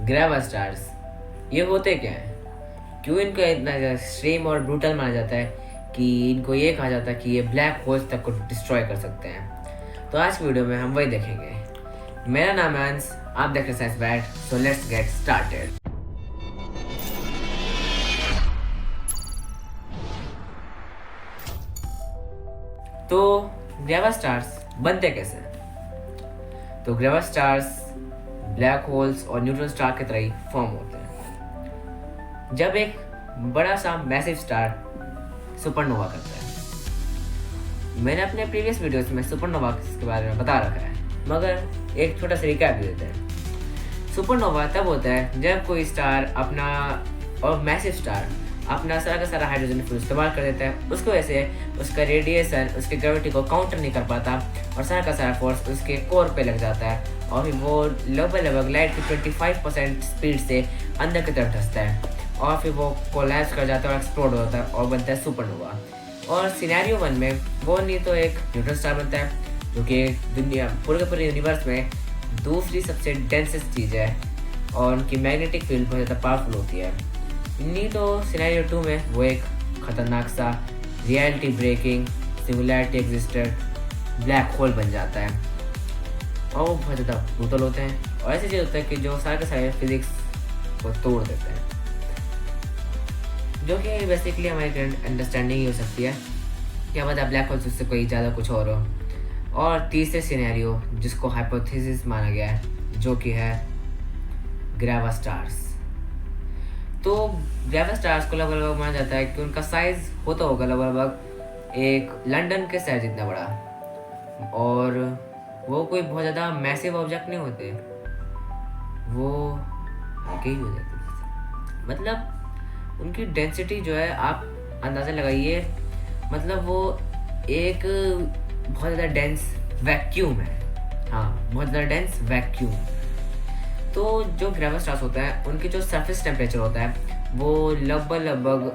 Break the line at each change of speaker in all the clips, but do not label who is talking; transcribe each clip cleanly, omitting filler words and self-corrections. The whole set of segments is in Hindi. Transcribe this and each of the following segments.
ग्रेवा स्टार्स ये होते क्या हैं? क्यों इनको इतना एक्सट्रीम और ब्रूटल माना जाता है कि इनको ये कहा जाता है कि ये ब्लैक होल्स तक को डिस्ट्रॉय कर सकते हैं? तो आज की वीडियो में हम वही देखेंगे। मेरा नाम है अंश, आप देख रहे हैं science bat, so let's get started. तो ग्रेवा स्टार्स बनते कैसे हैं? तो ग्रेवा स्टार्स ब्लैक होल्स और न्यूट्रॉन स्टार की तरह ही फॉर्म होते हैं जब एक बड़ा सा मैसिव स्टार सुपरनोवा करता है। मैंने अपने प्रीवियस वीडियोस में सुपरनोवा के बारे में बता रखा है, मगर एक छोटा सा रिकैप दे देते हैं। सुपरनोवा तब होता है जब कोई स्टार अपना और मैसिव स्टार अपना सारा का सारा हाइड्रोजन फ्यूल इस्तेमाल कर देता है। उसको वैसे उसका रेडिएशन उसके ग्रेविटी को काउंटर नहीं कर पाता और सारा का सारा फोर्स उसके कोर पे लग जाता है और फिर वो लगभग लाइट की 25% स्पीड से अंदर की तरफ धंसता है और फिर वो कोलैप्स कर जाता है और एक्सप्लोड होता है और बनता है सुपरनोवा। और सिनेरियो 1 में वो नहीं तो एक न्यूट्रॉन स्टार बनता है जो कि दुनिया पूरे यूनिवर्स में दूसरी सबसे डेंसेस्ट चीज़ है और उनकी मैग्नेटिक फील्ड बहुत ज़्यादा पावरफुल होती है। नहीं तो सिनेरियो 2 में वो एक खतरनाक सा reality breaking singularity existed black hole बन जाता है और वो बहुत ज़्यादा ब्रूटल होते हैं और ऐसी चीज़ होता है कि जो सारे के सारे फिजिक्स को तोड़ देते हैं, जो कि बेसिकली हमारी करंट अंडरस्टैंडिंग ही हो सकती है। क्या पता ब्लैक होल उससे कोई ज़्यादा कुछ और हो। और तीसरे सिनेरियो जिसको हाइपोथेसिस माना गया है जो कि है ग्रेवा स्टार्स। तो ग्रेवा स्टार्स को लगभग माना जाता है कि उनका साइज होता होगा लगभग एक लंदन के शहर जितना बड़ा और वो कोई बहुत ज़्यादा मैसिव ऑब्जेक्ट नहीं होते, वो हल्के ही हो जाते। मतलब उनकी डेंसिटी जो है आप अंदाज़ा लगाइए, मतलब वो एक बहुत ज़्यादा डेंस वैक्यूम है। हाँ, बहुत ज़्यादा डेंस वैक्यूम। तो जो ग्रेवा स्टार्स होता है उनकी जो सरफेस टेम्परेचर होता है वो लगभग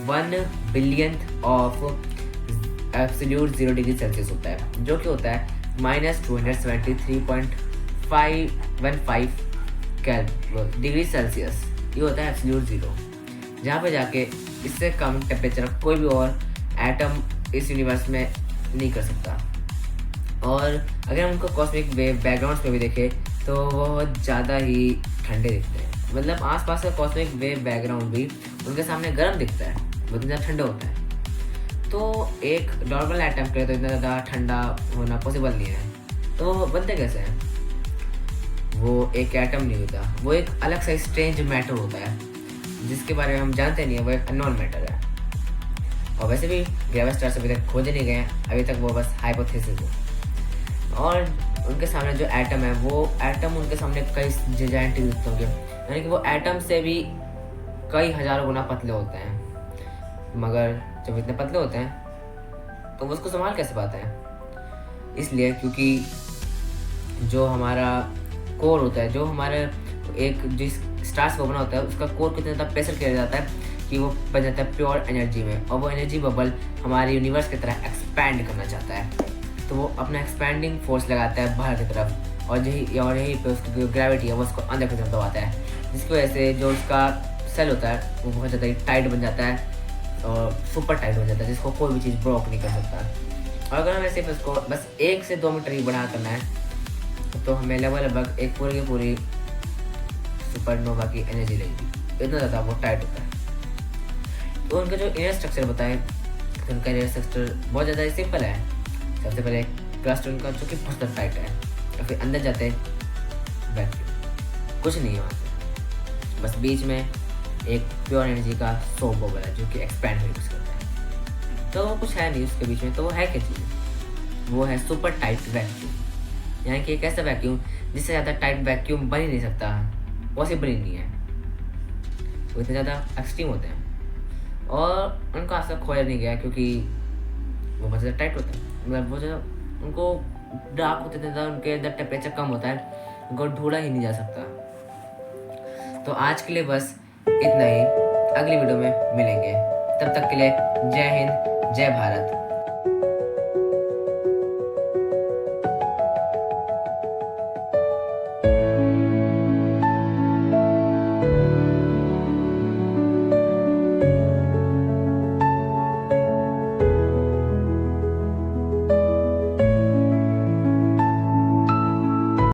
1 billionth of absolute 0 degree Celsius होता है, जो कि होता है -273.515 डिग्री सेल्सियस। ये होता है एब्सोल्यूट 0, जहाँ पे जाके इससे कम टेम्परेचर कोई भी और एटम इस यूनिवर्स में नहीं कर सकता। और अगर हम उनको कॉस्मिक वेव बैकग्राउंड्स में भी देखें तो बहुत ज़्यादा ही ठंडे दिखते हैं। मतलब आसपास का कॉस्मिक वेव बैकग्राउंड भी उनके सामने गर्म दिखता है, बहुत ज़्यादा ठंडा होता है। तो एक नॉर्मल एटम के लिए तो इतना ज़्यादा ठंडा होना पॉसिबल नहीं है। तो वो बनते कैसे हैं? वो एक एटम नहीं होता, वो एक अलग सा स्ट्रेंज मैटर होता है जिसके बारे में हम जानते नहीं है, वो एक अननोन मैटर है। और वैसे भी ग्रेवा स्टार्स अभी तक खोजे नहीं गए, अभी तक वो बस हाइपोथेसिस है। और उनके सामने जो एटम है वो एटम उनके सामने कई जायंट दिखते होंगे, यानी कि वो एटम से भी कई हज़ारों गुना पतले होते हैं। मगर जब इतने पतले होते हैं तो वो उसको संभाल कैसे पाते हैं? इसलिए क्योंकि जो हमारा कोर होता है, जो हमारे एक जिस स्टार्स को बना होता है उसका कोर को इतना ज़्यादा प्रेशर किया जाता है कि वो बन जाता है प्योर एनर्जी में, और वो एनर्जी बबल हमारे यूनिवर्स की तरह एक्सपैंड करना चाहता है। तो वो अपना एक्सपैंडिंग फोर्स लगाता है बाहर की तरफ और यही पे उसकी जो ग्रेविटी है वो उसको अंदर की तरफ दबाता है, जिसकी वजह से जो उसका सेल होता है वो बहुत ज़्यादा टाइट बन जाता है और सुपर टाइट बन जाता है, जिसको कोई भी चीज़ ब्लॉक नहीं कर सकता। और अगर हमें सिर्फ उसको बस 1 से 2 मीटर ही बढ़ा करना है तो हमें लगभग एक पूरी की पूरी सुपरनोवा की एनर्जी लगेगी, इतना ज़्यादा वो टाइट होता है। तो उनका जो इनर स्ट्रक्चर बताएं तो उनका इनर स्ट्रक्चर बहुत ज़्यादा सिंपल है। सबसे पहले क्रस्ट उनका जो कि बहुत ज़्यादा टाइट है और फिर अंदर जाते हैं वैक्यूम, कुछ नहीं है वहाँ पे, बस बीच में एक प्योर एनर्जी का सोप बबल है जो कि एक्सपैंड हो यूज़ करता है। तो वो कुछ है नहीं उसके बीच में, तो वो है क्या चीज़? वो है सुपर टाइट वैक्यूम, यानी कि एक ऐसा वैक्यूम जिससे ज़्यादा टाइट वैक्यूम बन ही नहीं सकता, पॉसिबल ही नहीं है। वो इतने ज़्यादा एक्सट्रीम होते हैं और उनका आज तक खोजा नहीं गया क्योंकि वो बहुत ज़्यादा टाइट होते हैं। मतलब वो जो उनको डार्क होते थे, उनके अंदर टेम्परेचर कम होता है, उनको ढूंढा ही नहीं जा सकता। तो आज के लिए बस इतना ही, अगली वीडियो में मिलेंगे, तब तक के लिए जय हिंद, जय भारत।